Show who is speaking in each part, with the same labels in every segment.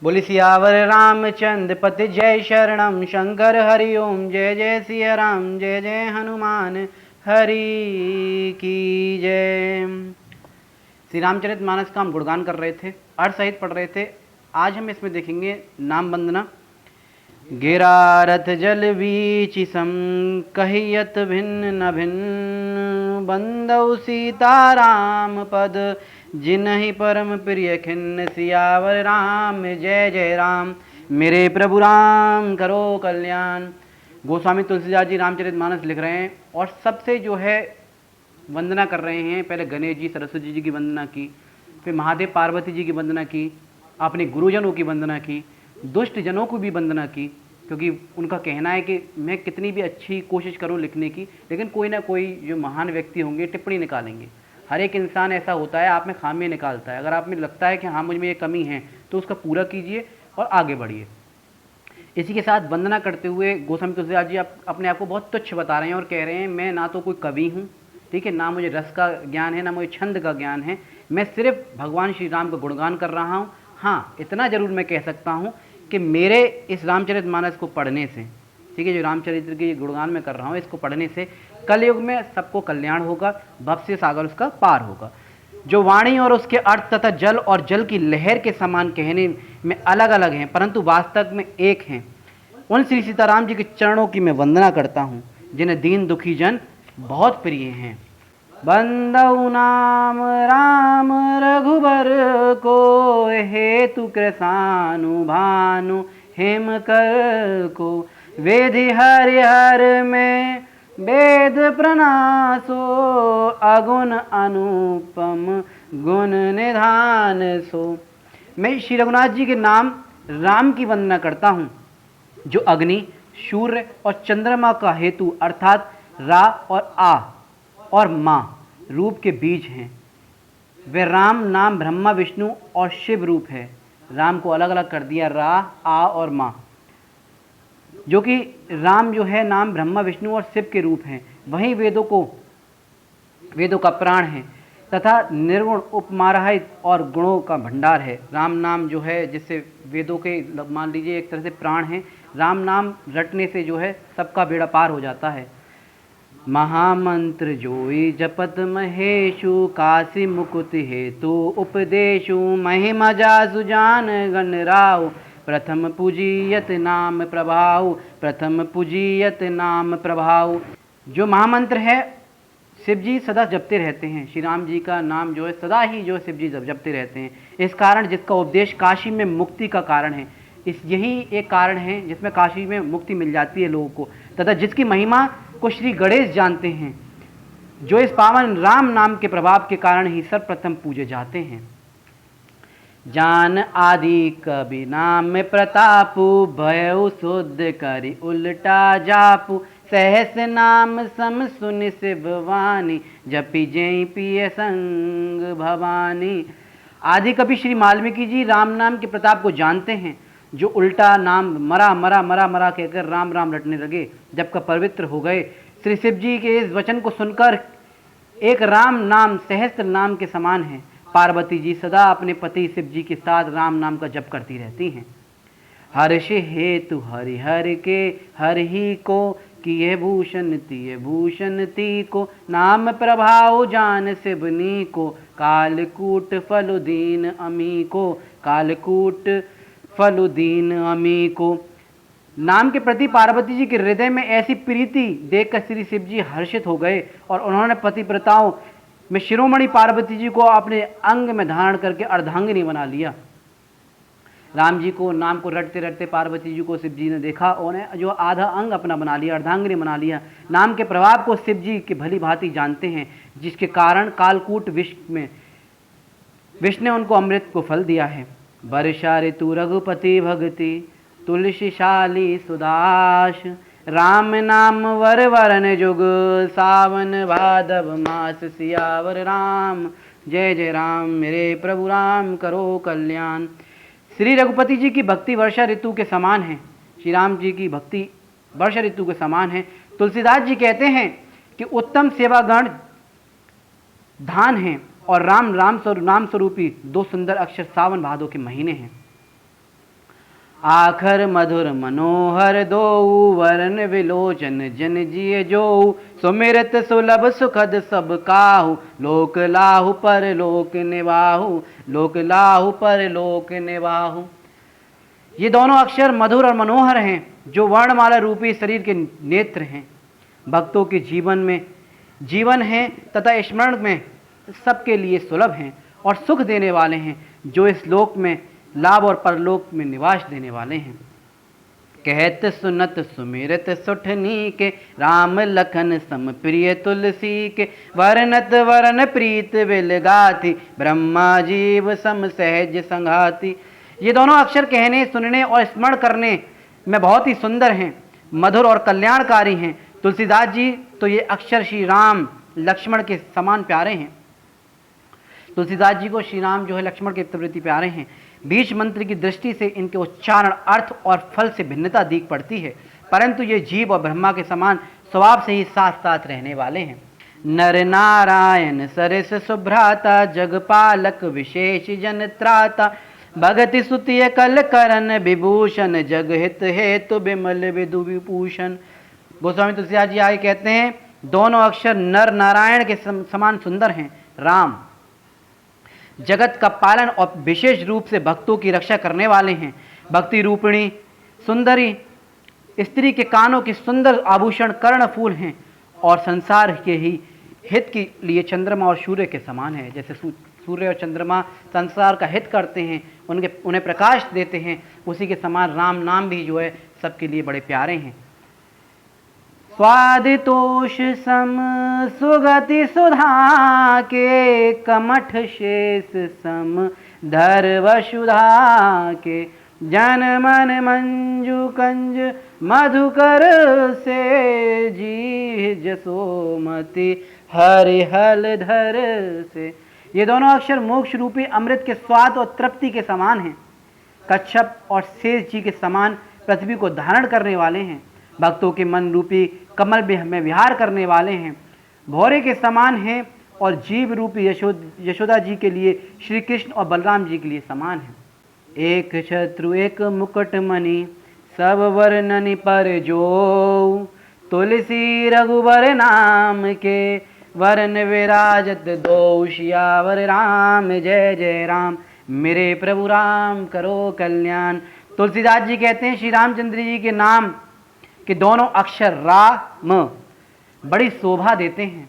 Speaker 1: बोली सियावर रामचंद्र पति जय शरणम शंकर हरि ओम जय जय सिया राम जय जय हनुमान हरि की जय। श्री रामचरितमानस का हम गुणगान कर रहे थे, अर्थ सहित पढ़ रहे थे। आज हम इसमें देखेंगे नाम वंदना। गिरारथ जल बीचि सम कहियत भिन्न न भिन्न बंदौ सीताराम पद जिनहि परम प्रिय खिन्न। सियावर राम जय जय राम मेरे प्रभु राम करो कल्याण। गोस्वामी तुलसीदास जी रामचरितमानस लिख रहे हैं और सबसे जो है वंदना कर रहे हैं। पहले गणेश जी सरस्वती जी की वंदना की, फिर महादेव पार्वती जी की वंदना की, अपने गुरुजनों की वंदना की, दुष्ट जनों को भी वंदना की, क्योंकि उनका कहना है कि मैं कितनी भी अच्छी कोशिश करूं लिखने की, लेकिन कोई ना कोई जो महान व्यक्ति होंगे टिप्पणी निकालेंगे। हर एक इंसान ऐसा होता है, आप में खामी निकालता है। अगर आप में लगता है कि हाँ मुझ में ये कमी है तो उसका पूरा कीजिए और आगे बढ़िए। इसी के साथ वंदना करते हुए गोस्वामी तुलसीदास जी अपने आप को बहुत तुच्छ बता रहे हैं और कह रहे हैं मैं ना तो कोई कवि हूँ, ठीक है, ना मुझे रस का ज्ञान है, ना मुझे छंद का ज्ञान है, मैं सिर्फ भगवान श्री राम का गुणगान कर रहा हूँ। हाँ, इतना जरूर मैं कह सकता हूँ कि मेरे इस रामचरितमानस को पढ़ने से, ठीक है, जो रामचरित्र के गुणगान में कर रहा हूँ, इसको पढ़ने से कलयुग में सबको कल्याण होगा, भव से सागर उसका पार होगा। जो वाणी और उसके अर्थ तथा जल और जल की लहर के समान कहने में अलग अलग हैं, परंतु वास्तव में एक हैं, उन श्री सीताराम जी के चरणों की मैं वंदना करता हूँ, जिन्हें दीन दुखी जन बहुत प्रिय हैं। बंदौ नाम राम रघुबर को हेतु कृसानु भानु हेम कर को वेदि हरिहर में वेद प्रणासो अगुण अनुपम गुण निधान सो। मैं श्री रघुनाथ जी के नाम राम की वंदना करता हूँ, जो अग्नि, सूर्य और चंद्रमा का हेतु अर्थात रा और आ और माँ रूप के बीज हैं। वे राम नाम ब्रह्मा विष्णु और शिव रूप है। राम को अलग अलग कर दिया, रा, आ और माँ, जो कि राम जो है नाम ब्रह्मा विष्णु और शिव के रूप हैं। वहीं वेदों का प्राण है तथा निर्गुण उपमारहित और गुणों का भंडार है। राम नाम जो है जिससे वेदों के मान लीजिए एक तरह से प्राण है। राम नाम रटने से जो है सबका बेड़ा पार हो जाता है। महामंत्र जोई जपत महेशु काशी मुकुट हेतु उपदेशु महिमा जासु जान गण राव प्रथम पूजियत नाम प्रभाव प्रथम पूजियत नाम प्रभाव। जो महामंत्र है शिव जी सदा जपते रहते हैं। श्री राम जी का नाम जो है सदा ही जो शिव जी जपते रहते हैं। इस कारण जिसका उपदेश काशी में मुक्ति का कारण है, यही एक कारण है जिसमें काशी में मुक्ति मिल जाती है लोगों को, तथा जिसकी महिमा को श्री गणेश जानते हैं, जो इस पावन राम नाम के प्रभाव के कारण ही सर्वप्रथम पूजे जाते हैं। जान आदि कबि नाम प्रतापु भयउ शुद्ध करि उल्टा जापु सहस नाम सम सुनि शिव वाणी जपि जय पिय संग भवानी। आदि कवि श्री वाल्मीकि जी राम नाम के प्रताप को जानते हैं, जो उल्टा नाम मरा मरा मरा मरा कहकर राम राम रटने लगे, जब का पवित्र हो गए। श्री शिव जी के इस वचन को सुनकर एक राम नाम सहस्त्र नाम के समान है। पार्वती जी सदा अपने पति शिव जी के साथ राम नाम का जप करती रहती हैं। हर्ष हेतु हरिहर के हर ही को किए भूषण ती को नाम प्रभाव जान शिवनी को कालकूट फलुदीन अमी को कालकूट फलुदीन अमी को। नाम के प्रति पार्वती जी के हृदय में ऐसी प्रीति देखकर श्री शिव जी हर्षित हो गए और उन्होंने पतिव्रताओं में शिरोमणि पार्वती जी को अपने अंग में धारण करके अर्धांगिनी बना लिया। राम जी को नाम को रटते रटते पार्वती जी को शिव जी ने देखा, उन्हें जो आधा अंग अपना बना लिया, अर्धांगिनी बना लिया। नाम के प्रभाव को शिव जी की भली भांति जानते हैं, जिसके कारण कालकूट विष में विष्णु ने उनको अमृत को फल दिया है। वर्षा ऋतु रघुपति भक्ति तुलसी शाली सुदास राम नाम वर वरन जुग सावन भादव मास सियावर राम जय जय राम मेरे प्रभु राम करो कल्याण। श्री रघुपति जी की भक्ति वर्षा ऋतु के समान है। श्री राम जी की भक्ति वर्षा ऋतु के समान है। तुलसीदास जी कहते हैं कि उत्तम सेवागण धान हैं और राम स्वरूपी दो सुंदर अक्षर सावन भादों के महीने हैं। आखर मधुर मनोहर दो वरन विलोचन जन जिय जो सुमिरत सुलभ सुखद सब काहू लोक लाहु पर लोक निवाहु लोक लाहु पर लोक निवाहु। ये दोनों अक्षर मधुर और मनोहर हैं जो वर्णमाला रूपी शरीर के नेत्र हैं। भक्तों के जीवन में जीवन हैं तथा स्मरण में सबके लिए सुलभ हैं और सुख देने वाले हैं, जो इस लोक में लाभ और परलोक में निवास देने वाले हैं। कहत सुनत सुमिरत सुठनी के राम लखन सम प्रिय तुलसी के वर्णत वरण प्रीत विल गाथी ब्रह्मा जीव सम सहज संघाती। ये दोनों अक्षर कहने सुनने और स्मरण करने में बहुत ही सुंदर हैं, मधुर और कल्याणकारी हैं। तुलसीदास जी तो ये अक्षर श्री राम लक्ष्मण के समान प्यारे हैं। तुलसीदास जी को श्री राम जो है लक्ष्मण के प्रति प्यारे हैं। बीज मंत्र की दृष्टि से इनके उच्चारण, अर्थ और फल से भिन्नता दिख पड़ती है, परंतु ये जीव और ब्रह्मा के समान स्वभाव से ही साथ साथ रहने वाले हैं। नर नारायण सरस सुभ्राता जगपालक विशेष जन त्राता भगति सुतिय कल करन विभूषण जगहित हेतु बिमल विदु विभूषण। गोस्वामी तुलसीदास जी आगे कहते हैं दोनों अक्षर नर नारायण के समान सुंदर हैं। राम जगत का पालन और विशेष रूप से भक्तों की रक्षा करने वाले हैं। भक्ति रूपिणी सुंदरी स्त्री के कानों के सुंदर आभूषण कर्ण फूल हैं और संसार के ही हित के लिए चंद्रमा और सूर्य के समान है। जैसे सूर्य और चंद्रमा संसार का हित करते हैं, उन्हें प्रकाश देते हैं, उसी के समान राम नाम भी जो है सबके लिए बड़े प्यारे हैं। स्वादितोष सम सुगति सुधा के कमठ शेष सम धर वसुधा के जन मन मंजू कंज मधुकर से जी जसोमति हरिहल धर से। ये दोनों अक्षर मोक्ष रूपी अमृत के स्वाद और तृप्ति के समान हैं। कच्छप और शेष जी के समान पृथ्वी को धारण करने वाले हैं। भक्तों के मन रूपी कमल में विहार करने वाले हैं। भौरे के समान हैं और जीव रूपी यशोदा जी के लिए श्री कृष्ण और बलराम जी के लिए समान है। एक छत्रु एक मुकुट मणि सब वर्णनि पर जो तुलसी रघुबर नाम के वरन विराजत दो सियावर राम जय जय राम। मेरे प्रभु राम करो कल्याण। तुलसीदास जी कहते हैं श्री रामचंद्र जी के नाम के दोनों अक्षर राम बड़ी शोभा देते हैं,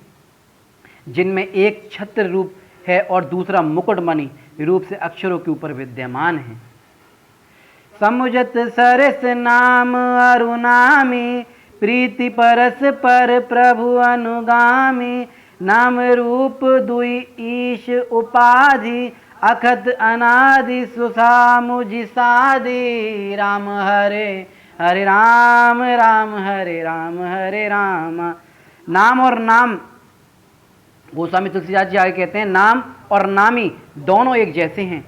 Speaker 1: जिनमें एक छत्र रूप है और दूसरा मुकुटमणि रूप से अक्षरों के ऊपर विद्यमान है। समुजत सरस नाम अरुनामी प्रीति परस पर प्रभु अनुगामी नाम रूप दुई ईश उपाधि अखत अनादि सुसा मुझि साधि। राम हरे हरे राम राम हरे राम। नाम और नाम गोस्वामी तुलसीदास जी आगे कहते हैं नाम और नामी दोनों एक जैसे हैं।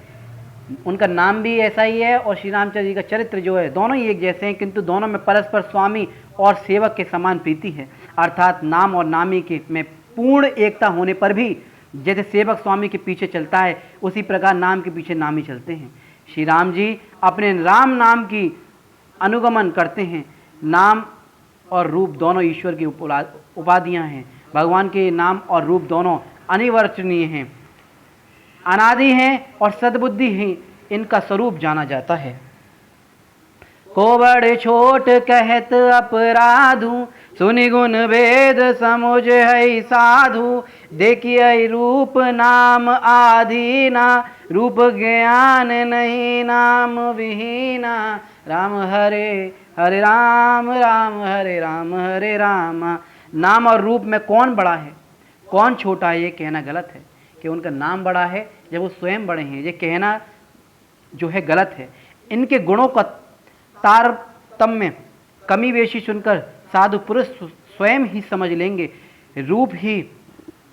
Speaker 1: उनका नाम भी ऐसा ही है और श्री रामचंद्र जी का चरित्र जो है दोनों ही एक जैसे हैं, किंतु दोनों में परस्पर स्वामी और सेवक के समान प्रीति है। अर्थात नाम और नामी के में पूर्ण एकता होने पर भी जैसे सेवक स्वामी के पीछे चलता है, उसी प्रकार नाम के पीछे नामी चलते हैं। श्री राम जी अपने राम नाम की अनुगमन करते हैं। नाम और रूप दोनों ईश्वर की उपाधियां हैं। भगवान के नाम और रूप दोनों अनिवर्चनीय हैं, अनादि हैं और सद्बुद्धि ही इनका स्वरूप जाना जाता है। को बड़ छोट कहत अपराधु सुनि गुण भेद समुझ है साधु। देखिए रूप नाम आधीना रूप ज्ञान नहीं नाम विहीना। राम हरे हरे राम हरे राम। नाम और रूप में कौन बड़ा है कौन छोटा है ये कहना गलत है कि उनका नाम बड़ा है जब वो स्वयं बड़े हैं, ये कहना जो है गलत है। इनके गुणों का तारतम्य कमी बेशी सुनकर साधु पुरुष स्वयं ही समझ लेंगे। रूप ही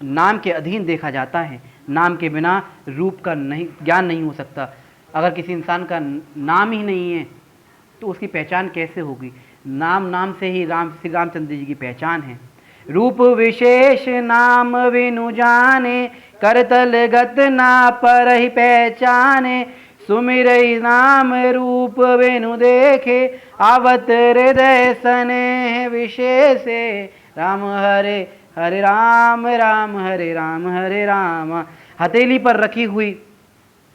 Speaker 1: नाम के अधीन देखा जाता है। नाम के बिना रूप का ज्ञान नहीं हो सकता। अगर किसी इंसान का नाम ही नहीं है तो उसकी पहचान कैसे होगी। नाम से ही श्री रामचंद्र जी की पहचान है। रूप विशेष नाम विनु जाने करतल गत ना पर ही पहचाने। सुमिरई नाम रूप वेनु देखे, आवत हृदय स्नेह विशेषे। राम हरे हरे राम, राम हरे राम, हरे राम। हथेली पर रखी हुई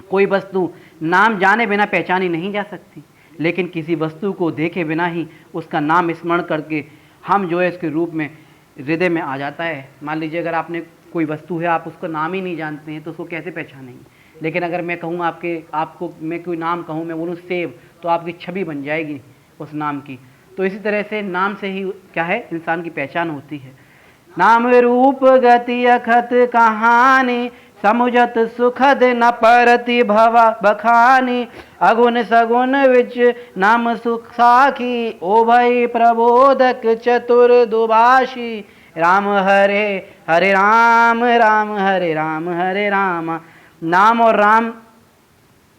Speaker 1: कोई वस्तु नाम जाने बिना पहचानी नहीं जा सकती, लेकिन किसी वस्तु को देखे बिना ही उसका नाम स्मरण करके हम जो है इसके रूप में हृदय में आ जाता है। मान लीजिए अगर आपने कोई वस्तु है, आप उसका नाम ही नहीं जानते हैं तो उसको कैसे पहचानेंगे। लेकिन अगर मैं कहूँ आपको मैं कोई नाम कहूँ, मैं बोलूँ सेब, तो आपकी छवि बन जाएगी उस नाम की। तो इसी तरह से नाम से ही क्या है, इंसान की पहचान होती है। नाम रूप गति अखत कहानी, समुझत सुखद न परति भवा बखानी। अगुण सगुण विच नाम सुख साखी, ओ भई प्रबोधक चतुर दुभाषी। राम हरे हरे राम, राम हरे राम, हरे राम। नाम और राम,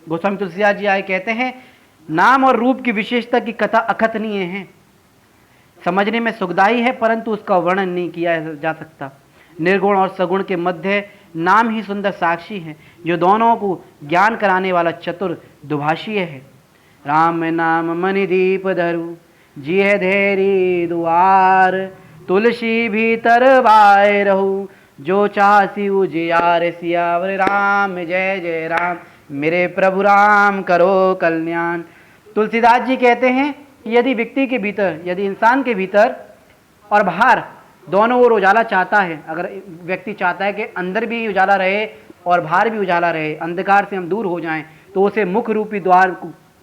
Speaker 1: गोस्वामी तुलसीदास जी आए कहते हैं, नाम और रूप की विशेषता की कथा अकथनीय है, समझने में सुखदायी है, परंतु उसका वर्णन नहीं किया जा सकता। निर्गुण और सगुण के मध्य नाम ही सुंदर साक्षी है, जो दोनों को ज्ञान कराने वाला चतुर दुभाषीय है। राम नाम मणि दीप धरु, जिय धेरी दुआर। तुलसी भीतर बाय रहू, जो चासी उजियार। सियावर राम जय जय राम, मेरे प्रभु राम करो कल्याण। तुलसीदास जी कहते हैं, यदि व्यक्ति के भीतर, यदि इंसान के भीतर और बाहर दोनों ओर उजाला चाहता है, अगर व्यक्ति चाहता है कि अंदर भी उजाला रहे और बाहर भी उजाला रहे, अंधकार से हम दूर हो जाएं, तो उसे मुख रूपी द्वार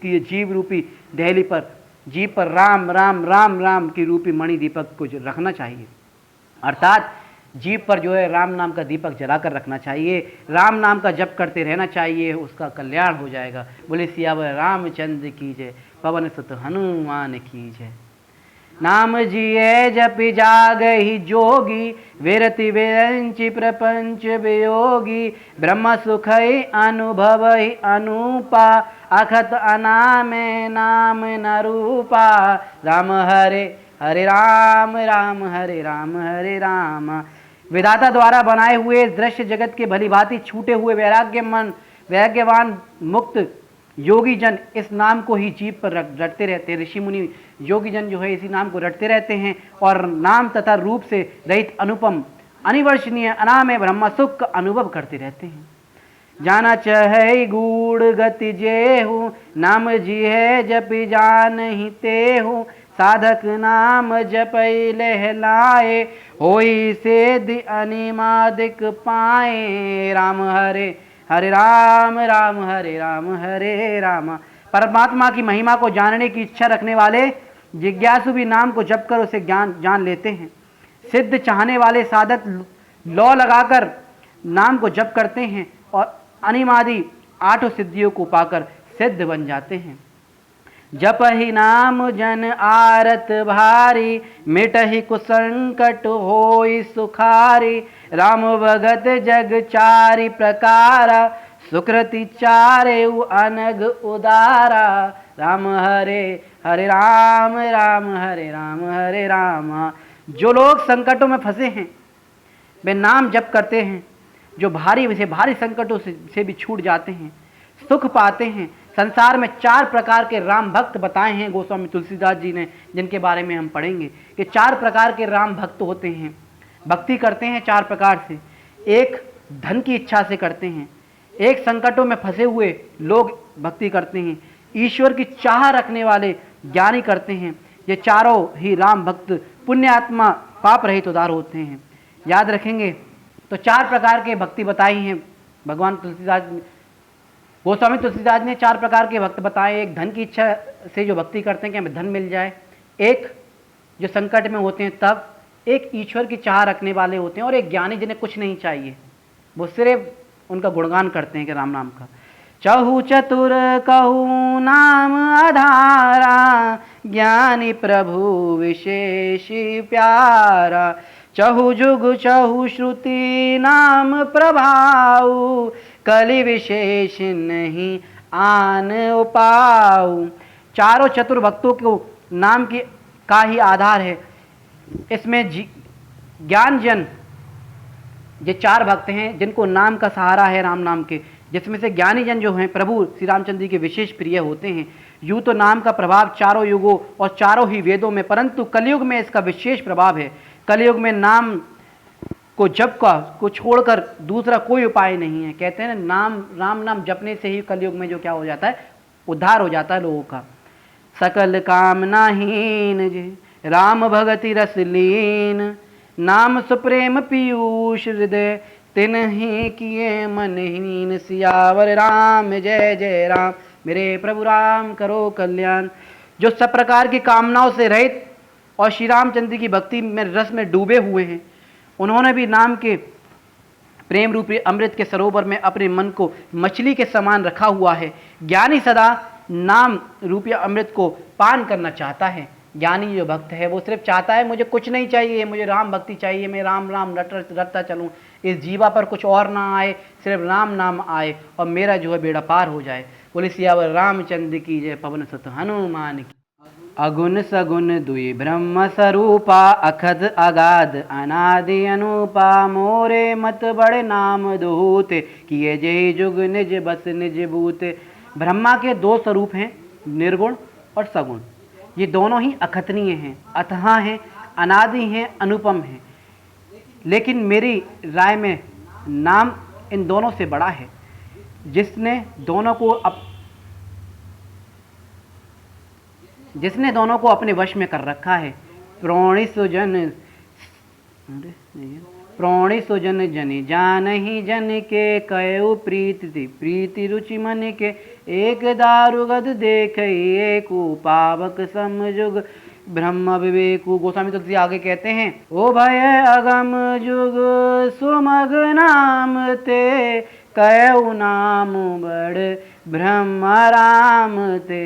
Speaker 1: की जीव रूपी दहली पर, जीव पर राम राम राम राम की रूपी मणि दीपक को रखना चाहिए। अर्थात जीव पर जो है राम नाम का दीपक जलाकर रखना चाहिए, राम नाम का जप करते रहना चाहिए, उसका कल्याण हो जाएगा। बोले सियावर रामचंद्र की जय, पवन सुत हनुमान की जय। नाम जिये जपि जागहि जोगी, विरति विरंचि प्रपंच वियोगी। ब्रह्म सुखै अनुभवहि अनूपा, अखत अनामे नाम न रूपा। राम हरे हरे राम, राम हरे राम, हरे राम। विधाता द्वारा बनाए हुए दृश्य जगत के भली भांति छूटे हुए वैराग्यवान मुक्त योगी जन इस नाम को ही जीभ पर रटते रहते हैं। ऋषि मुनि योगी जन जो है इसी नाम को रटते रहते हैं और नाम तथा रूप से रहित अनुपम अनिवर्षणीय अनामय ब्रह्म सुख का अनुभव करते रहते हैं। जाना चाहे गूढ़ गति जेहू, नाम जी है जपि जान ही तेहू। साधक नाम जपै लहलाए, होई सेधि अनिमादिक पाए। राम हरे हरे राम, राम हरे राम, हरे राम। परमात्मा की महिमा को जानने की इच्छा रखने वाले जिज्ञासु भी नाम को जप कर उसे ज्ञान जान लेते हैं। सिद्ध चाहने वाले साधक लौ लगाकर नाम को जप करते हैं और अनिमादि आठों सिद्धियों को पाकर सिद्ध बन जाते हैं। जपहि नाम जन आरत भारी, मिटहि कुसंकट होई सुखारी। राम भगत जग चारि प्रकारा, सुकृति चारे अनग उदारा। राम हरे हरे राम, राम हरे राम, हरे राम। जो लोग संकटों में फंसे हैं वे नाम जप करते हैं, जो भारी संकटों से भी छूट जाते हैं, सुख पाते हैं। संसार में 4 प्रकार के राम भक्त बताए हैं गोस्वामी तुलसीदास जी ने, जिनके बारे में हम पढ़ेंगे कि 4 प्रकार के राम भक्त होते हैं। भक्ति करते हैं 4 प्रकार से। एक धन की इच्छा से करते हैं, एक संकटों में फंसे हुए लोग भक्ति करते हैं, ईश्वर की चाह रखने वाले ज्ञानी करते हैं। ये चारों ही राम भक्त पुण्यात्मा पाप रहित उदार होते हैं। याद रखेंगे तो 4 प्रकार के भक्ति बताई हैं भगवान तुलसीदास, गोस्वामी तुलसीदास ने 4 प्रकार के भक्त बताए। एक धन की इच्छा से जो भक्ति करते हैं कि हमें धन मिल जाए, एक जो संकट में होते हैं तब, एक ईश्वर की चाह रखने वाले होते हैं और एक ज्ञानी जिन्हें कुछ नहीं चाहिए, वो सिर्फ उनका गुणगान करते हैं कि राम नाम का। चहु चतुर कहू नाम आधारा, ज्ञानी प्रभु विशेषी प्यारा। चहु जुग चहु श्रुति नाम प्रभाऊ, कलि विशेष नहीं आन उपाऊ। चारों चतुर भक्तों को नाम की का ही आधार है। इसमें ज्ञान जन ये 4 भक्त हैं जिनको नाम का सहारा है राम नाम के, जिसमें से ज्ञानी जन जो हैं प्रभु श्री रामचंद्र जी के विशेष प्रिय होते हैं। यूँ तो नाम का प्रभाव चारों युगों और चारों ही वेदों में, परंतु कलयुग में इसका विशेष प्रभाव है। कलयुग में नाम को जप को छोड़कर दूसरा कोई उपाय नहीं है। कहते हैं ना, राम नाम जपने से ही कलयुग में जो क्या हो जाता है, उद्धार हो जाता है लोगों का। सकल कामनाहीन जे राम भगति रस लीन, नाम सुप्रेम पीयूष हृदय तिन्हि किए मनहीन। सियावर राम जय जय राम, मेरे प्रभु राम करो कल्याण। जो सब प्रकार की कामनाओं से रहित और श्री रामचंद्र की भक्ति में रस में डूबे हुए हैं, उन्होंने भी नाम के प्रेम रूपी अमृत के सरोवर में अपने मन को मछली के समान रखा हुआ है। ज्ञानी सदा नाम रूपी अमृत को पान करना चाहता है। ज्ञानी जो भक्त है वो सिर्फ चाहता है मुझे कुछ नहीं चाहिए, मुझे राम भक्ति चाहिए, मैं राम राम रटता चलूँ, इस जीवा पर कुछ और ना आए, सिर्फ राम नाम आए और मेरा जो है बेड़ा पार हो जाए। बोले सियावर रामचंद्र की जय, पवन सुत हनुमान की। अगुण सगुण दुई ब्रह्म स्वरूपा, अखद अगाध अनादि अनूपा, मोरे मत बड़े नाम दूते, किए जय जुग निज बस निज भूते। ब्रह्मा के 2 स्वरूप हैं, निर्गुण और सगुण। ये दोनों ही अखतनीय हैं, अथाह हैं, अनादि हैं, अनुपम हैं। लेकिन मेरी राय में नाम इन दोनों से बड़ा है, जिसने दोनों को अपने वश में कर रखा है। प्रोणि सुजन जनि जानहि जन के, कयउ प्रीति प्रीति रुचि मन के, एक दारु गद देख एकु पावक समजुग, ब्रह्म विवेकु। गोस्वामी तुलसी आगे कहते हैं, ओ भय अगम जुग सुमग नाम ते, कयउ नाम बड़ ब्रह्म राम ते,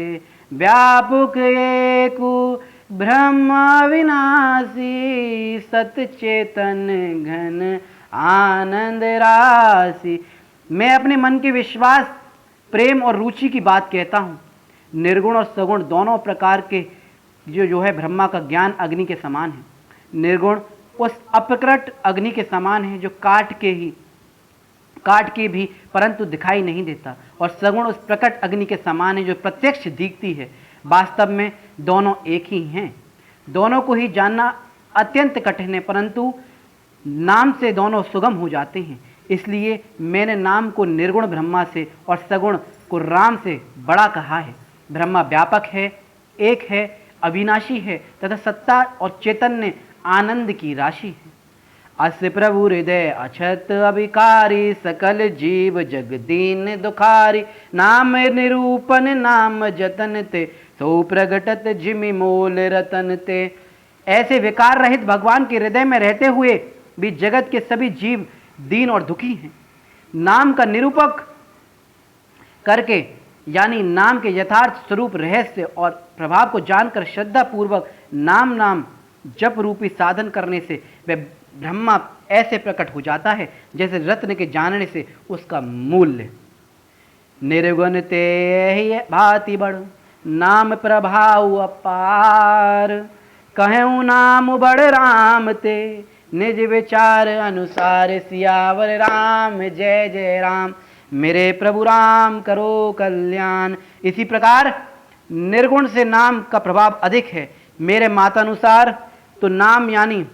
Speaker 1: व्यापक एकु ब्रह्म विनाशी, सत चेतन घन आनंद राशि। मैं अपने मन के विश्वास, प्रेम और रुचि की बात कहता हूँ। निर्गुण और सगुण दोनों प्रकार के जो है ब्रह्मा का ज्ञान अग्नि के समान है। निर्गुण उस अप्रकट अग्नि के समान है जो काट के भी परंतु दिखाई नहीं देता, और सगुण उस प्रकट अग्नि के समान है जो प्रत्यक्ष दिखती है। वास्तव में दोनों एक ही हैं। दोनों को ही जानना अत्यंत कठिन है, परंतु नाम से दोनों सुगम हो जाते हैं। इसलिए मैंने नाम को निर्गुण ब्रह्मा से और सगुण को राम से बड़ा कहा है। ब्रह्मा व्यापक है, एक है, अविनाशी है तथा सत्ता और चैतन्य आनंद की राशि है। अस प्रभु हृदय अछत अभिकारी, सकल जीव जग दीन दुखारी, नाम निरूपण नाम जतन ते, सो प्रगटत जिमि मोल रतन ते। ऐसे विकार रहित भगवान के हृदय में रहते हुए भी जगत के सभी जीव दीन और दुखी हैं। नाम का निरूपक करके, यानी नाम के यथार्थ स्वरूप, रहस्य और प्रभाव को जानकर श्रद्धा पूर्वक नाम जप रूपी साधन करने से वह ब्रह्मा ऐसे प्रकट हो जाता है जैसे रत्न के जानने से उसका मूल्य। निर्गुण ते ही भांति बड़, नाम प्रभाव अपार, कहूँ नाम बड़ राम ते, निज विचार अनुसार। सियावर राम जय जय राम, मेरे प्रभु राम करो कल्याण। इसी प्रकार निर्गुण से नाम का प्रभाव अधिक है। मेरे मतानुसार तो नाम यानी,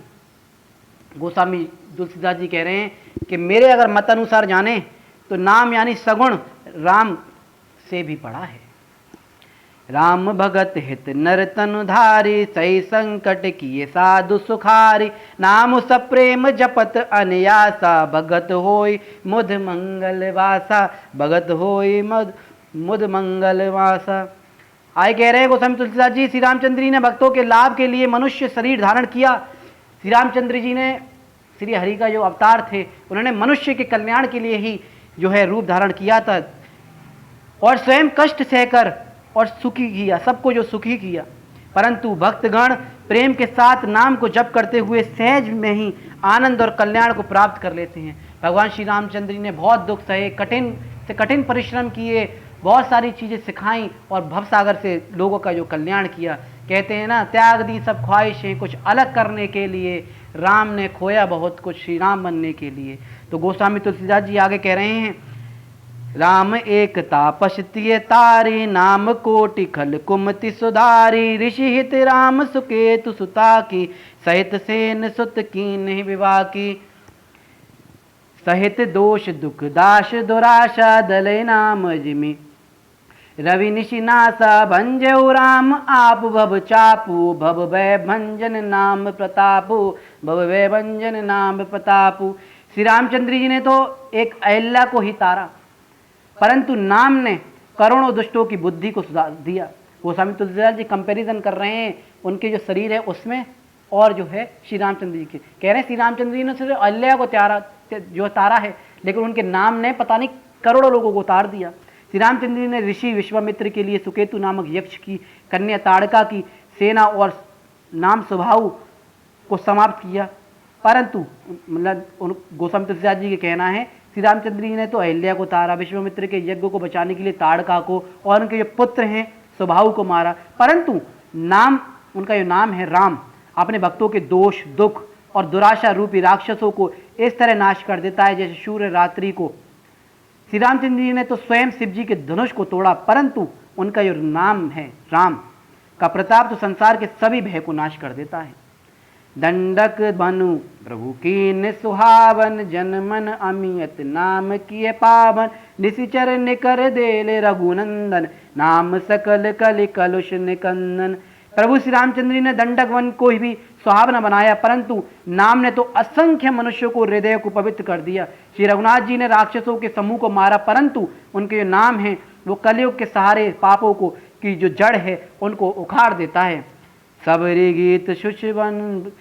Speaker 1: गोस्वामी तुलसीदास जी कह रहे हैं कि मेरे अगर मतानुसार जाने तो नाम यानी सगुण राम से भी बड़ा है। राम भगत हित नर तनु धारी, सही संकट किए साधु सुखारी, नाम सप्रेम जपत अनयासा, भगत होई मुद मंगल वासा, भगत होई मुद मंगल वासा। आए कह रहे हैं गोस्वामी तुलसीदास जी, श्री रामचंद्र जी ने भक्तों के लाभ के लिए मनुष्य शरीर धारण किया। श्री रामचंद्र जी ने, श्री हरि का जो अवतार थे, उन्होंने मनुष्य के कल्याण के लिए ही जो है रूप धारण किया था, और स्वयं कष्ट सहकर और सुखी किया, सबको जो सुखी किया। परंतु भक्तगण प्रेम के साथ नाम को जप करते हुए सहज में ही आनंद और कल्याण को प्राप्त कर लेते हैं। भगवान श्री रामचंद्र जी ने बहुत दुख सहे, कठिन से कठिन परिश्रम किए, बहुत सारी चीज़ें सिखाई और भवसागर से लोगों का जो कल्याण किया। कहते हैं ना, त्याग दी सब ख्वाहिशें कुछ अलग करने के लिए, राम ने खोया बहुत कुछ श्री राम बनने के लिए। तो गोस्वामी तुलसीदास जी आगे कह रहे हैं, राम एक तापस तिय तारी, नाम कोटि खल कुमति सुधारी। ऋषि हित राम सुकेतु सुता की, सहित सेन सुत कीन्हि विवाह की। सहित दोष दुख दाश दुराशा, दलै नाम जिमि रवि निशिनासा। भंजऊ राम आप भव चापू, भव भय भंजन नाम प्रतापु, भव भय भंजन नाम प्रतापु। श्री रामचंद्र जी ने तो एक अहिल्या को ही तारा, परंतु नाम ने करोड़ों दुष्टों की बुद्धि को सुधार दिया। गोस्वामी तुलसीदास जी कंपैरिजन कर रहे हैं उनके जो शरीर है उसमें और जो है श्री रामचंद्र जी के। कह रहे हैं श्री रामचंद्र जी ने सिर्फ अहिल्या को जो तारा है, लेकिन उनके नाम ने पता नहीं करोड़ों लोगों को उतार दिया। श्री रामचंद्र जी ने ऋषि विश्वामित्र के लिए सुकेतु नामक यक्ष की कन्या ताड़का की सेना और नाम स्वभाव को समाप्त किया, परंतु मतलब गोस्वामी तुलसीदास जी के कहना है श्री रामचंद्र जी ने तो अहिल्या को तारा, विश्वामित्र के यज्ञ को बचाने के लिए ताड़का को और उनके जो पुत्र हैं स्वभाव को मारा, परंतु नाम उनका जो नाम है राम अपने भक्तों के दोष दुख और दुराशा रूपी राक्षसों को इस तरह नाश कर देता है जैसे सूर्य रात्रि को। श्री रामचंद्र जी ने तो स्वयं शिव जी के धनुष को तोड़ा, परंतु उनका जो नाम है राम का प्रताप तो संसार के सभी भय को नाश कर देता है। दंडक बनु प्रभु की सुहावन, जनमन अमियत नाम किए पावन। निशिचर निकर देले रघुनंदन, नाम सकल कलि कलुष निकंदन। प्रभु श्री रामचंद्र जी ने दंडक वन को भी सुहावना बनाया, परंतु नाम ने तो असंख्य मनुष्यों को हृदय को पवित्र कर दिया। श्री रघुनाथ जी ने राक्षसों के समूह को मारा, परंतु उनके जो नाम है वो कलयुग के सहारे पापों को की जो जड़ है उनको उखाड़ देता है। सबरी गीत सुषवन,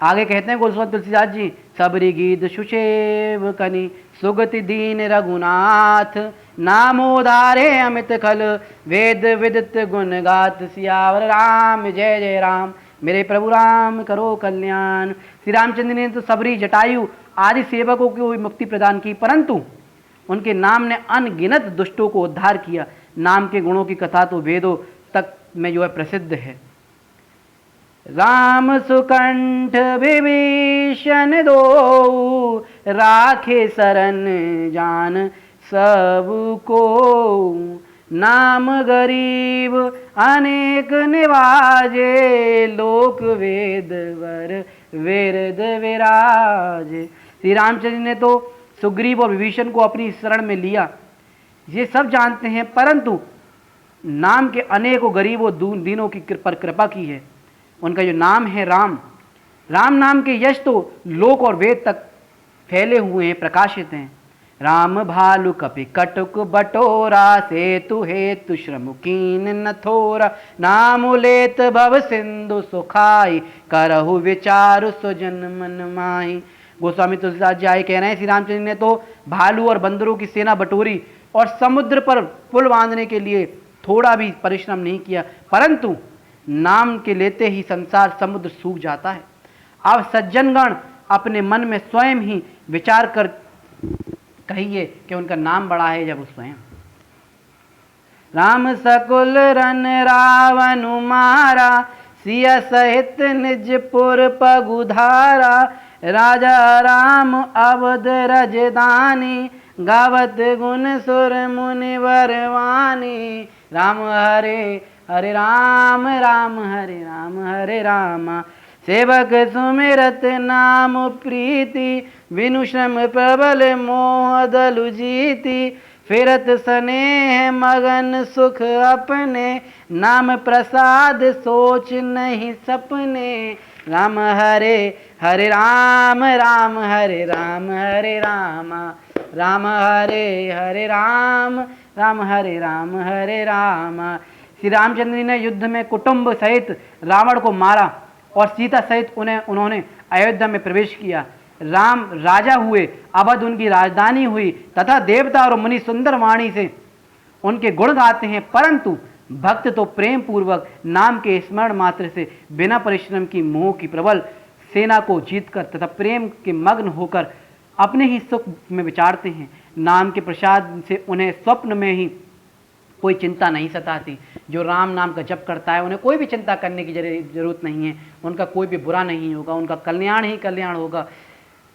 Speaker 1: आगे कहते हैं गोस्वामी तुलसीदास जी, सबरी गीत सुषेव कनि, सुगति दीन रघुनाथ। नामोदारे अमित खल, वेद विदित गुण गात। सियावर राम जय जय राम, मेरे प्रभु राम करो कल्याण। श्री रामचंद्र ने तो सबरी जटायु आदि सेवकों को भी मुक्ति प्रदान की, परंतु उनके नाम ने अनगिनत दुष्टों को उद्धार किया। नाम के गुणों की कथा तो वेदों तक में जो है प्रसिद्ध है। राम सुकंठ विभीषण दो, राखे शरण जान सबको। नाम गरीब अनेक निवाजे, लोक वेद वर वेद विराजे। श्री रामचंद्र ने तो सुग्रीव और विभीषण को अपनी शरण में लिया, ये सब जानते हैं, परंतु नाम के अनेकों गरीबों दीनों की पर कृपा की है। उनका जो नाम है राम, राम नाम के यश तो लोक और वेद तक फैले हुए हैं, प्रकाशित हैं। राम भालु कपि कटुक बटोरा, सेतु हेतु श्रम कीन न थोरा। नाम लेत भव सिंधु सुखाई, करहु विचारु सुजन मन माही। गोस्वामी तुलसीदास जी आए कह रहे हैं श्री रामचंद्र ने तो भालू और बंदरों की सेना बटोरी और समुद्र पर पुल बांधने के लिए थोड़ा भी परिश्रम नहीं किया, परंतु नाम के लेते ही संसार समुद्र सूख जाता है। अब सज्जनगण अपने मन में स्वयं ही विचार कर कहिए कि उनका नाम बड़ा है जब स्वयं। राम सकुल रन रावण मारा, सिया सहित निजपुर पगुधारा। राजा राम अवध रजदानी, गावत गुण सुर मुनि वरवानी। राम हरे हरे राम, राम हरे राम, हरे राम। सेवक सुमिरत नाम प्रीति, विनु श्रम प्रबल मोह दलु जीति। फिरत स्नेह मगन सुख अपने, नाम प्रसाद सोच नहीं सपने। राम हरे हरे राम, राम हरे राम, हरे राम। राम हरे हरे राम, राम हरे राम, हरे राम। श्री रामचंद्र ने युद्ध में कुटुंब सहित रावण को मारा और सीता सहित उन्होंने अयोध्या में प्रवेश किया। राम राजा हुए, अवध उनकी राजधानी हुई तथा देवता और मुनि सुंदर वाणी से उनके गुण गाते हैं, परंतु भक्त तो प्रेम पूर्वक नाम के स्मरण मात्र से बिना परिश्रम की मोह की प्रबल सेना को जीतकर तथा प्रेम के मग्न होकर अपने ही सुख में विचारते हैं। नाम के प्रसाद से उन्हें स्वप्न में ही कोई चिंता नहीं सताती। जो राम नाम का जप करता है उन्हें कोई भी चिंता करने की जरूरत नहीं है, उनका कोई भी बुरा नहीं होगा, उनका कल्याण ही कल्याण होगा।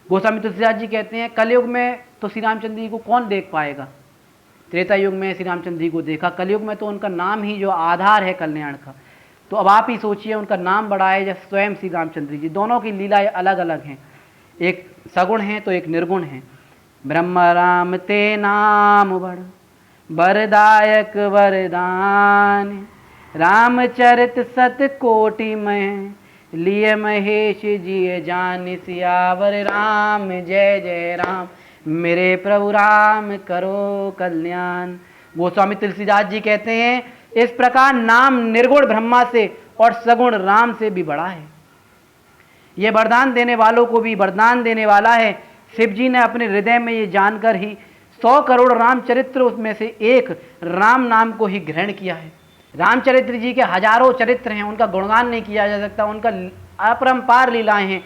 Speaker 1: गोस्वामी तुलसीदास जी कहते हैं कलयुग में तो श्री रामचंद्र जी को कौन देख पाएगा। त्रेता युग में श्री रामचंद्र जी को देखा, कलयुग में तो उनका नाम ही जो आधार है कल्याण का। तो अब आप ही सोचिए, उनका नाम बड़ा है या स्वयं श्री रामचंद्र जी। दोनों की लीलाएं अलग अलग हैं, एक सगुण है तो एक निर्गुण है। ब्रह्म राम ते नाम बड़ वरदायक वरदान, रामचरित सत कोटि में लिए महेश जी जान, सियावर राम जय जय राम, मेरे प्रभु राम करो कल्याण। गोस्वामी तुलसीदास जी कहते हैं इस प्रकार नाम निर्गुण ब्रह्मा से और सगुण राम से भी बड़ा है। यह वरदान देने वालों को भी वरदान देने वाला है। शिव जी ने अपने हृदय में ये जानकर ही 100 करोड़ रामचरित्र उसमें से एक राम नाम को ही ग्रहण किया है। रामचरित्र जी के हजारों चरित्र हैं, उनका गुणगान नहीं किया जा सकता, उनका अपरंपार लीलाएं हैं।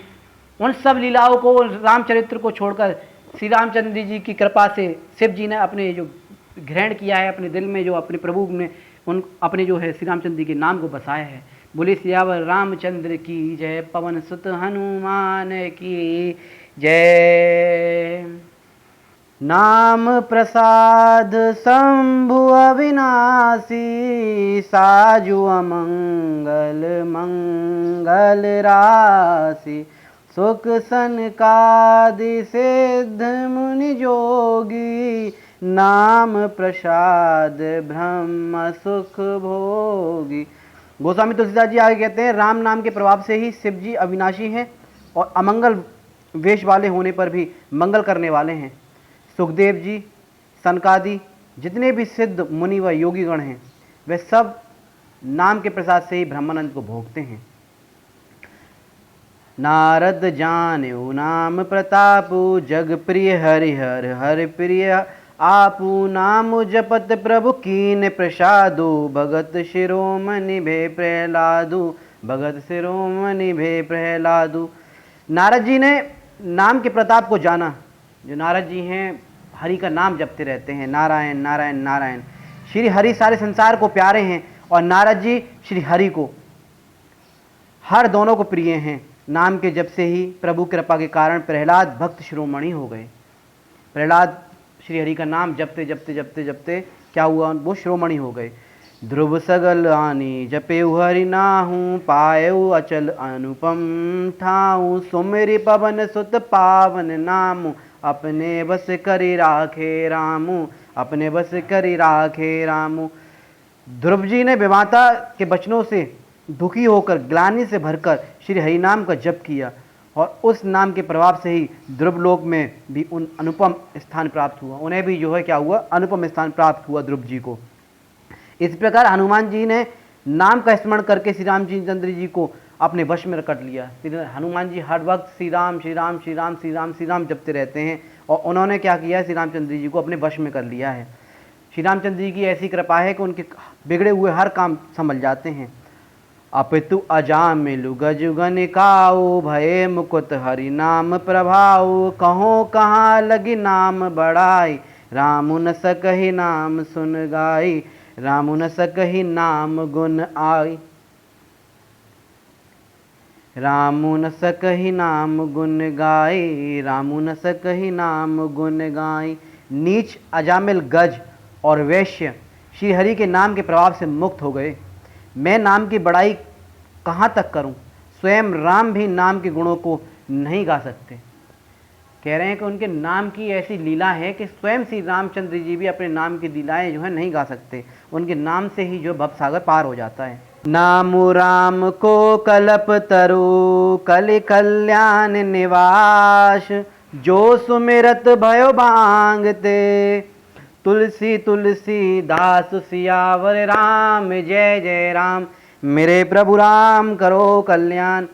Speaker 1: उन सब लीलाओं को, रामचरित्र को छोड़कर श्री रामचंद्र जी की कृपा से शिव जी ने अपने जो ग्रहण किया है, अपने दिल में जो अपने प्रभु ने उन अपने जो है श्री रामचंद्र जी के नाम को बसाया है। बोले सियावर रामचंद्र की जय, पवन सुत हनुमान की जय। नाम प्रसाद शंभु अविनाशी, साजु अमंगल मंगल राशि, सुख सनकादि सिद्ध मुनि जोगी, नाम प्रसाद ब्रह्म सुख भोगी। गोस्वामी तुलसीदास जी आगे कहते हैं राम नाम के प्रभाव से ही शिव जी अविनाशी हैं और अमंगल वेश वाले होने पर भी मंगल करने वाले हैं। सुखदेव जी, सनकादि जितने भी सिद्ध मुनि व योगीगण हैं वे सब नाम के प्रसाद से ही ब्रह्मानंद को भोगते हैं। नारद जान्यो नाम प्रतापु, जग प्रिय हरिहर हर प्रिय आपू, नाम जपत प्रभु कीन प्रसादु, भगत शिरोमणि भे प्रहलादु, भगत शिरोमणि भे प्रहलादु। नारद जी ने नाम के प्रताप को जाना। जो नारद जी हैं हरि का नाम जपते रहते हैं, नारायण नारायण नारायण। श्री हरि सारे संसार को प्यारे हैं और नारद जी श्री हरि को, हर दोनों को प्रिय हैं। नाम के जप से ही प्रभु कृपा के कारण प्रहलाद भक्त शिरोमणि हो गए। प्रहलाद श्री हरि का नाम जपते जपते जपते जपते क्या हुआ, वो शिरोमणि हो गए। ध्रुव सगल आनी जपे हरि नाहू, पायऊ अचल अनुपम ठाऊ, सुमिरि पवन सुत पावन नामु, अपने बस करि राखे रामू, अपने बस करि राखे रामू। ध्रुव जी ने विमाता के वचनों से दुखी होकर ग्लानि से भरकर श्री हरिनाम का जप किया और उस नाम के प्रभाव से ही ध्रुव लोक में भी उन अनुपम स्थान प्राप्त हुआ। उन्हें भी जो है क्या हुआ, अनुपम स्थान प्राप्त हुआ ध्रुव जी को। इस प्रकार हनुमान जी ने नाम का स्मरण करके श्री रामचंद्र जी को अपने वश में कर लिया। हनुमान जी हर वक्त श्री राम श्री राम श्री राम श्री राम श्री राम जपते रहते हैं और उन्होंने क्या किया, श्री रामचंद्र जी को अपने वश में कर लिया है। श्री रामचंद्र जी की ऐसी कृपा है कि उनके बिगड़े हुए हर काम संभल जाते हैं। अपितु अजामिलु गजुगन काऊ, भये मुकुत हरि नाम प्रभाऊ, कहो कहाँ लगी नाम बड़ाई, रामु न सकहि नाम सुन गाई, रामु न सकहि नाम गुण आई, रामु न सकहि नाम गुण गाई, रामु न सकहि नाम गुण गाई। नीच अजामिल गज और वैश्य श्री हरि के नाम के प्रभाव से मुक्त हो गए। मैं नाम की बड़ाई कहाँ तक करूं, स्वयं राम भी नाम के गुणों को नहीं गा सकते। कह रहे हैं कि उनके नाम की ऐसी लीला है कि स्वयं श्री रामचंद्र जी भी अपने नाम की लीलाएं जो है नहीं गा सकते। उनके नाम से ही जो भवसागर पार हो जाता है। नामु राम को कल्प तरु, कलि कल्याण निवास, जो सुमिरत भयो भांगते, तुलसी तुलसी दास सियावर राम जय जय राम, मेरे प्रभु राम करो कल्याण।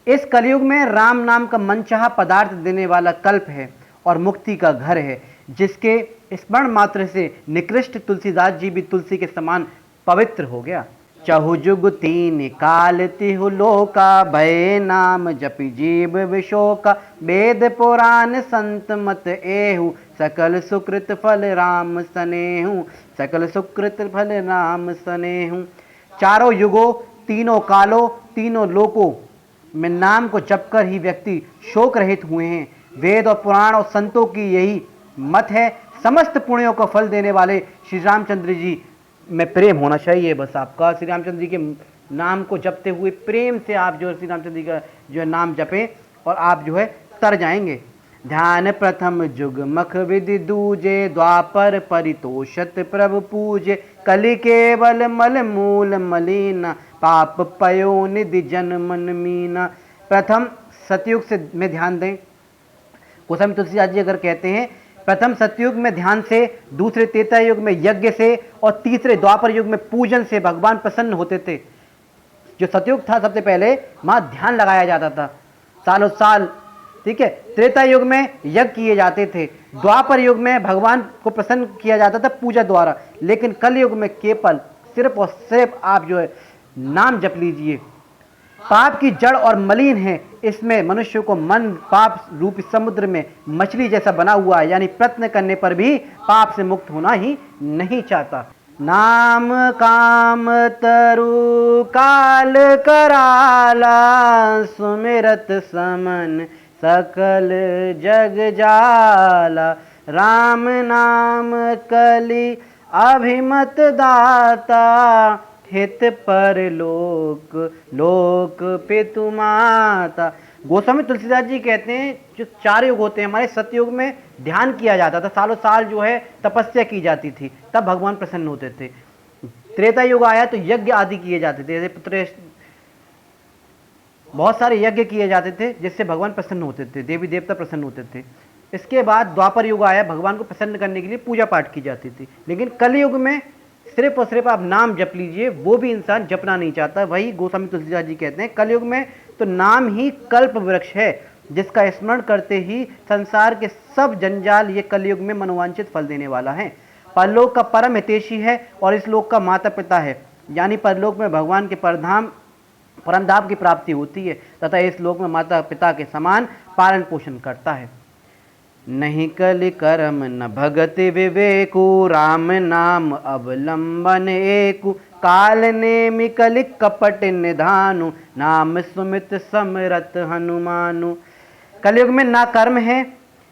Speaker 1: इस कलयुग में राम नाम का मनचाहा पदार्थ देने वाला कल्प है और मुक्ति का घर है, जिसके स्मरण मात्र से निकृष्ट तुलसीदास जी भी तुलसी के समान पवित्र हो गया। चहु जुग तीन काल तिहु लोका, भय नाम जपि जीव विशोका, वेद पुराण संत मत एहु, सकल सुकृत फल राम स्नेहु, सकल सुकृत फल राम स्नेहु। चारों युगों, तीनों कालों, तीनों लोकों में नाम को जपकर ही व्यक्ति शोक रहित हुए हैं। वेद और पुराण और संतों की यही मत है। समस्त पुण्यों को फल देने वाले श्री रामचंद्र जी में प्रेम होना चाहिए। बस आपका श्री रामचंद्र जी के नाम को जपते हुए प्रेम से आप जो श्री रामचंद्र जी का जो है नाम जपें और आप जो है तर जाएंगे। ध्यान प्रथम जुग मख विधि दूजे, द्वापर परितोषत प्रभु पूजे, कलि केवल मल मूल मलिना, पाप पयो निधि जन मन मीना। प्रथम सतयुग से में ध्यान दें। गोस्वामी तुलसीदास जी अगर कहते हैं प्रथम सतयुग में ध्यान से, दूसरे त्रेता युग में यज्ञ से और तीसरे द्वापर युग में पूजन से भगवान प्रसन्न होते थे। जो सतयुग था सबसे पहले वहां ध्यान लगाया जाता था सालों साल, ठीक है। त्रेता युग में यज्ञ किए जाते थे, द्वापर युग में भगवान को प्रसन्न किया जाता था पूजा द्वारा, लेकिन कल युग में केवल सिर्फ और सिर्फ आप जो है नाम जप लीजिए। पाप की जड़ और मलिन है, इसमें मनुष्य को मन पाप रूपी समुद्र में मछली जैसा बना हुआ है, यानी प्रयत्न करने पर भी पाप से मुक्त होना ही नहीं चाहता। नाम काम तरु काल कराला, सुमिरत समन सकल जग जाला, राम नाम कलि अभिमत दाता, हित पर लोक लोक पितु माता। गोस्वामी तुलसीदास जी कहते हैं जो चार युग होते हैं हमारे, सतयुग में ध्यान किया जाता था, सालों साल जो है तपस्या की जाती थी, तब भगवान प्रसन्न होते थे। त्रेता युग आया तो यज्ञ आदि किए जाते थे, पुत्र बहुत सारे यज्ञ किए जाते थे जिससे भगवान प्रसन्न होते थे, देवी देवता प्रसन्न होते थे। इसके बाद द्वापर युग आया, भगवान को प्रसन्न करने के लिए पूजा पाठ की जाती थी। लेकिन कलयुग में सिर्फ और सिर्फ आप नाम जप लीजिए, वो भी इंसान जपना नहीं चाहता। वही गोस्वामी तुलसीदास जी कहते हैं कलयुग में तो नाम ही कल्प वृक्ष है, जिसका स्मरण करते ही संसार के सब जंजाल ये कलयुग में मनोवांछित फल देने वाला है। परलोक का परम हितैषी है और इस लोक का माता पिता है, यानी परलोक में भगवान के परम धाम की प्राप्ति होती है तथा इस लोक में माता पिता के समान पालन पोषण करता है। नहीं कलि कर्म न भगति विवेकु, राम नाम अवलंबन एकु, काल नेमि कलि कपट निधानु, नाम सुमित समरथ हनुमानु। कलयुग में ना कर्म है,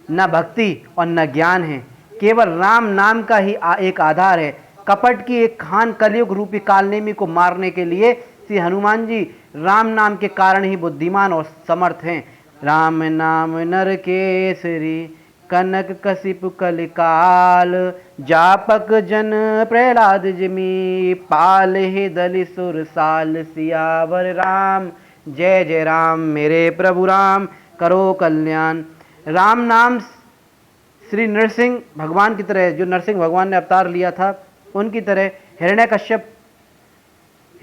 Speaker 1: न भक्ति और न ज्ञान है, केवल राम नाम का ही एक आधार है। कपट की एक खान कलयुग रूपी कालनेमी को मारने के लिए श्री हनुमान जी राम नाम के कारण ही बुद्धिमान और समर्थ हैं। राम नाम नर केसरी, कनक कसिप कलिकाल, जापक जन प्रहलाद जिमी, पाल ही दलि सुर साल, सियावर राम जय जय राम। मेरे प्रभु राम करो कल्याण। राम नाम श्री नरसिंह भगवान की तरह, जो नरसिंह भगवान ने अवतार लिया था उनकी तरह,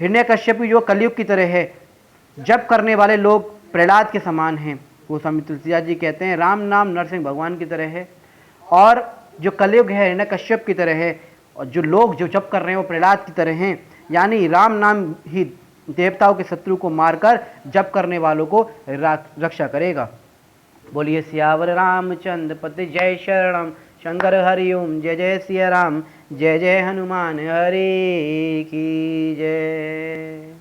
Speaker 1: हिरण्यकश्यप जो कलयुग की तरह है, जप करने वाले लोग प्रहलाद के समान हैं। गोस्वामी तुलसीदास जी कहते हैं राम नाम नरसिंह भगवान की तरह है और जो कलयुग है हिरण्यकश्यप की तरह है, और जो लोग जो जप कर रहे हैं वो प्रहलाद की तरह हैं। यानी राम नाम ही देवताओं के शत्रु को मारकर जप करने वालों को रक्षा करेगा। बोलिए सियावर रामचंद्र पति जय शरणम, शंकर हरिओम जय जय सिया राम, जय जय हनुमान हरे की जय।